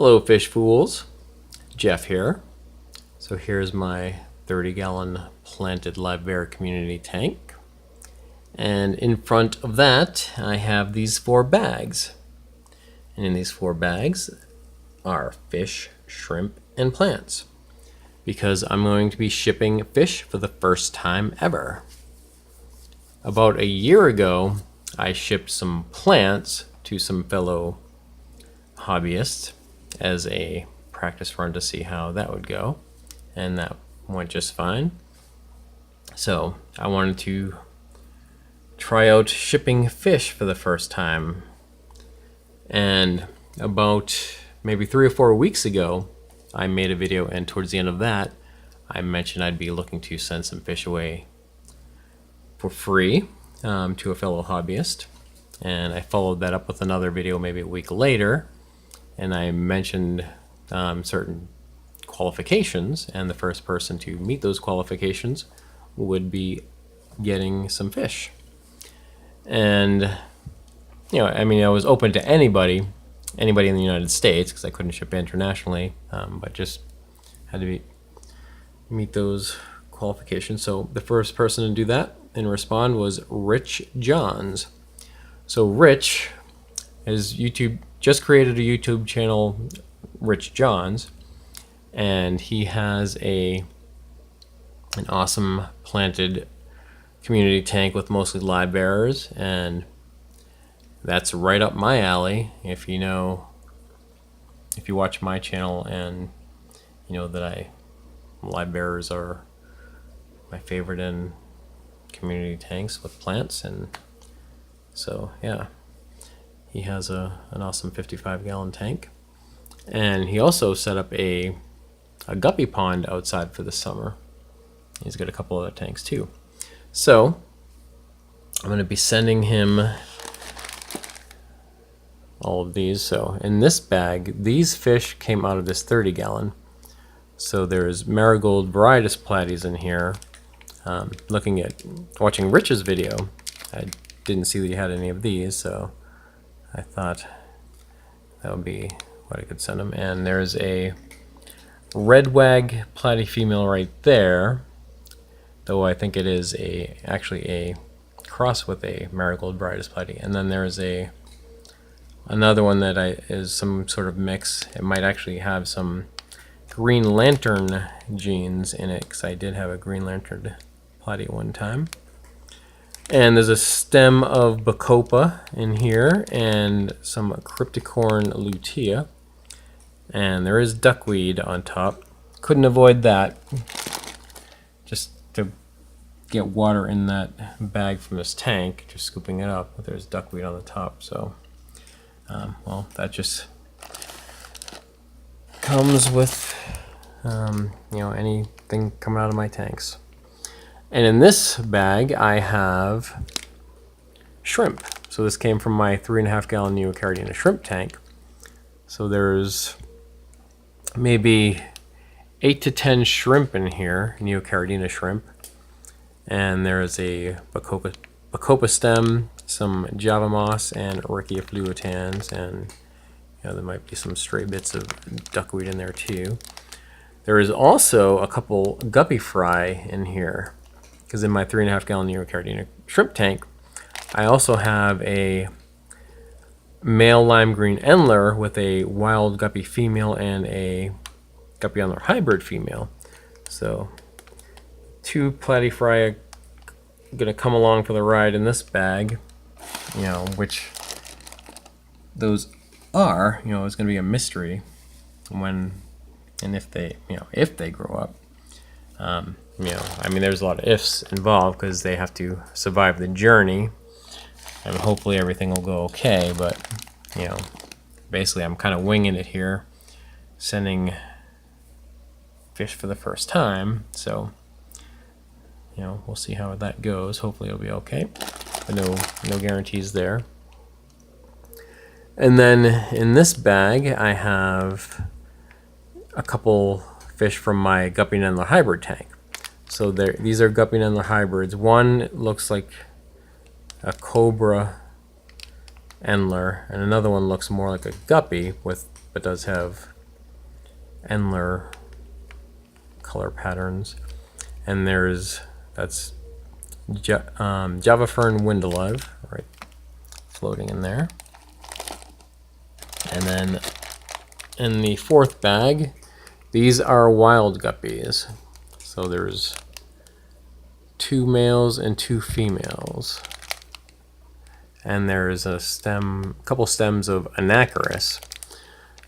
Hello fish fools, Jeff here. So here's my 30-gallon planted live bear community tank. And in front of that I have these 4 bags. And in these 4 bags are fish, shrimp, and plants. Because I'm going to be shipping fish for the first time ever. About a year ago I shipped some plants to some fellow hobbyists as a practice run to see how that would go, and that went just fine. So I wanted to try out shipping fish for the first time, and about maybe 3 or 4 weeks ago I made a video, and towards the end of that I mentioned I'd be looking to send some fish away for free to a fellow hobbyist, and I followed that up with another video maybe a week later, and I mentioned certain qualifications, and the first person to meet those qualifications would be getting some fish. And I mean, I was open to anybody in the United States because I couldn't ship internationally, but just had to meet those qualifications. So the first person to do that and respond was Rich Johns. So Rich just created a YouTube channel, Rich Johns, and he has an awesome planted community tank with mostly live bearers, and that's right up my alley. If you watch my channel, and you know that live bearers are my favorite in community tanks with plants, and so yeah. He has an awesome 55-gallon tank, and he also set up a guppy pond outside for the summer. He's got a couple other tanks too. So I'm going to be sending him all of these. So in this bag, these fish came out of this 30-gallon. So there's marigold varieties platies in here. Watching Rich's video, I didn't see that he had any of these, so I thought that would be what I could send him. And there's a red wag platy female right there, though I think it is actually a cross with a marigold varieties platy. And then there's another one that is some sort of mix. It might actually have some green lantern genes in it, because I did have a green lantern platy one time. And there's a stem of bacopa in here, and some crypticorn lutea, and there is duckweed on top. Couldn't avoid that, just to get water in that bag from this tank, just scooping it up. But there's duckweed on the top, so well, that just comes with anything coming out of my tanks. And in this bag I have shrimp. So this came from my 3.5-gallon neocaridina shrimp tank. So there's maybe 8 to 10 shrimp in here, neocaridina shrimp. And there's a bacopa stem, some java moss, and Riccia fluitans, and there might be some stray bits of duckweed in there too. There is also a couple guppy fry in here, because in my 3.5-gallon neocaridina shrimp tank I also have a male lime green endler with a wild guppy female and a guppy endler hybrid female. So 2 platy fry are gonna come along for the ride in this bag, which those are, it's gonna be a mystery when and if they grow up. I mean, there's a lot of ifs involved because they have to survive the journey, and hopefully everything will go okay. But basically I'm kind of winging it here, sending fish for the first time. So we'll see how that goes. Hopefully it'll be okay, but no guarantees there. And then in this bag I have a couple fish from my guppy endler hybrid tank. So these are guppy endler hybrids. One looks like a cobra Endler, and another one looks more like a guppy but does have Endler color patterns. And that's Java Fern Windalive, right, floating in there. And then in the fourth bag, these are wild guppies. So there's 2 males and 2 females. And there's a couple stems of Anacharis.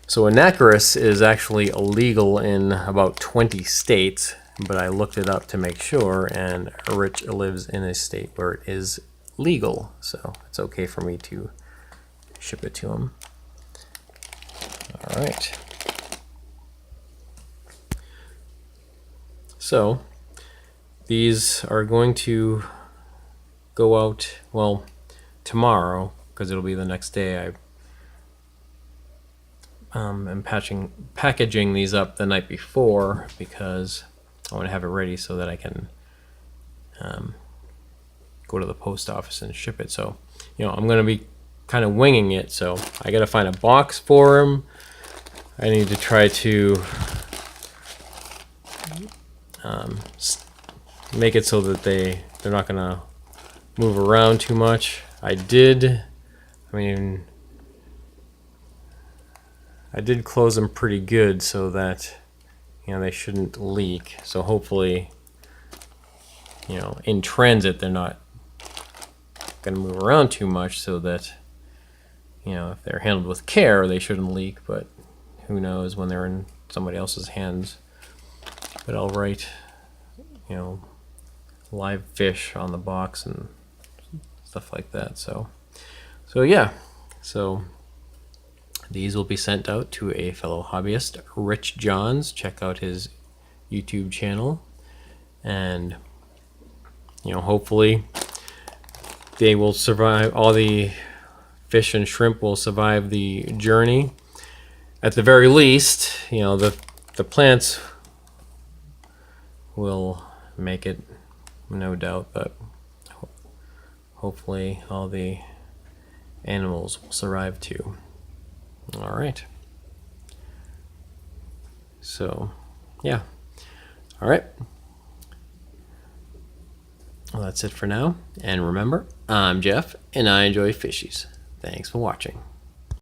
So Anacharis is actually illegal in about 20 states, but I looked it up to make sure, and Rich lives in a state where it is legal, so it's okay for me to ship it to him. All right. So these are going to go out, well, tomorrow, because it'll be the next day. I'm packaging these up the night before because I want to have it ready so that I can go to the post office and ship it. So, I'm going to be kind of winging it. So I got to find a box for them. I need to try to make it so that they're not going to move around too much. I did close them pretty good so that they shouldn't leak. So hopefully, in transit they're not going to move around too much, so that if they're handled with care they shouldn't leak. But who knows when they're in somebody else's hands. But I'll write live fish on the box and stuff like that. So yeah. So these will be sent out to a fellow hobbyist, Rich Johns. Check out his YouTube channel, and hopefully they will survive. All the fish and shrimp will survive the journey. At the very least, the plants will make it, no doubt, but hopefully all the animals will survive too. All right. So, yeah. All right. Well, that's it for now. And remember, I'm Jeff, and I enjoy fishies. Thanks for watching.